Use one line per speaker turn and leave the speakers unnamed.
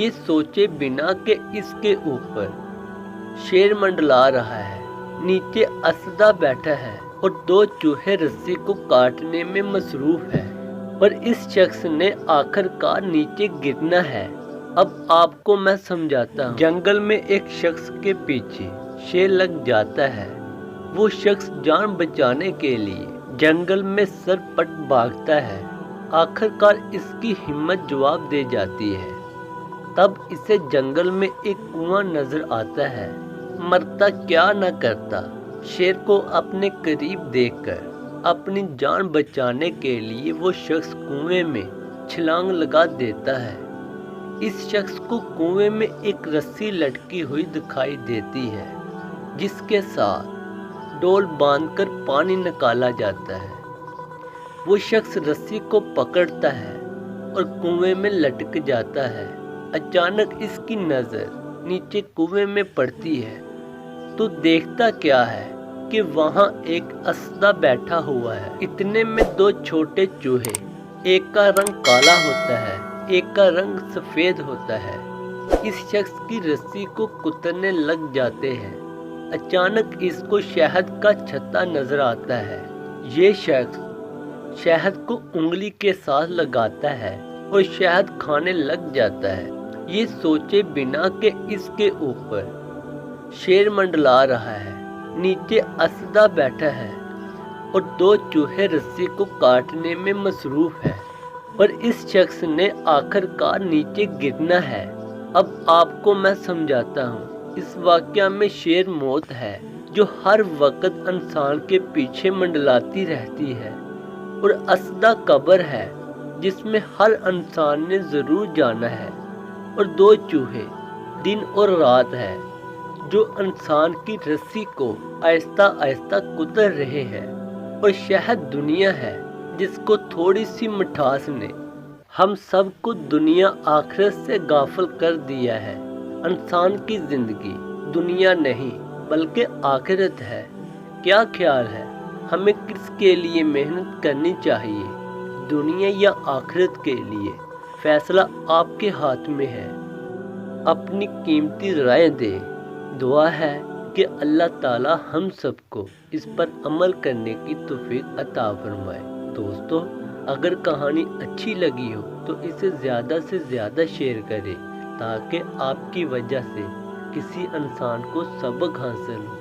یہ سوچے بنا کہ اس کے اوپر شیر منڈلا رہا ہے، نیچے اسدہ بیٹھا ہے اور دو چوہے رسی کو کاٹنے میں مصروف ہے، پر اس شخص نے آخر کار نیچے گرنا ہے۔ اب آپ کو میں سمجھاتا ہوں۔ جنگل میں ایک شخص کے پیچھے شیر لگ جاتا ہے۔ وہ شخص جان بچانے کے لیے جنگل میں سر پٹ بھاگتا ہے۔ آخر کار اس کی ہمت جواب دے جاتی ہے۔ تب اسے جنگل میں ایک کنواں نظر آتا ہے۔ مرتا کیا نہ کرتا۔ شیر کو اپنے قریب دیکھ کر اپنی جان بچانے کے لیے وہ شخص کنویں میں چھلانگ لگا دیتا ہے۔ اس شخص کو کنویں میں ایک رسی لٹکی ہوئی دکھائی دیتی ہے، جس کے ساتھ ڈول باندھ کر پانی نکالا جاتا ہے۔ وہ شخص رسی کو پکڑتا ہے اور کنویں میں لٹک جاتا ہے۔ اچانک اس کی نظر نیچے کنویں میں پڑتی ہے تو دیکھتا کیا ہے کہ وہاں ایک اسدہ بیٹھا ہوا ہے۔ اتنے میں دو چھوٹے چوہے، ایک کا رنگ کالا ہوتا ہے، ایک کا رنگ سفید ہوتا ہے، اس شخص کی رسی کو کترنے لگ جاتے ہیں۔ اچانک اس کو شہد کا چھتا نظر آتا ہے۔ یہ شخص شہد کو انگلی کے ساتھ لگاتا ہے اور شہد کھانے لگ جاتا ہے، یہ سوچے بنا کہ اس کے اوپر شیر منڈلا رہا ہے، نیچے اسدہ بیٹھا ہے اور دو چوہے رسی کو کاٹنے میں مصروف ہے، پر اس شخص نے آخر کار نیچے گرنا ہے۔ اب آپ کو میں سمجھاتا ہوں۔ اس واقعہ میں شیر موت ہے جو ہر وقت انسان کے پیچھے منڈلاتی رہتی ہے، اور اسدہ قبر ہے جس میں ہر انسان نے ضرور جانا ہے، اور دو چوہے دن اور رات ہے جو انسان کی رسی کو آہستہ آہستہ کتر رہے ہیں، اور شہد دنیا ہے جس کو تھوڑی سی مٹھاس نے ہم سب کو دنیا آخرت سے غافل کر دیا ہے۔ انسان کی زندگی دنیا نہیں بلکہ آخرت ہے۔ کیا خیال ہے ہمیں کس کے لیے محنت کرنی چاہیے، دنیا یا آخرت کے لیے؟ فیصلہ آپ کے ہاتھ میں ہے۔ اپنی قیمتی رائے دیں۔ دعا ہے کہ اللہ تعالی ہم سب کو اس پر عمل کرنے کی توفیق عطا فرمائے۔ دوستو، اگر کہانی اچھی لگی ہو تو اسے زیادہ سے زیادہ شیئر کریں تاکہ آپ کی وجہ سے کسی انسان کو سبق حاصل ہو۔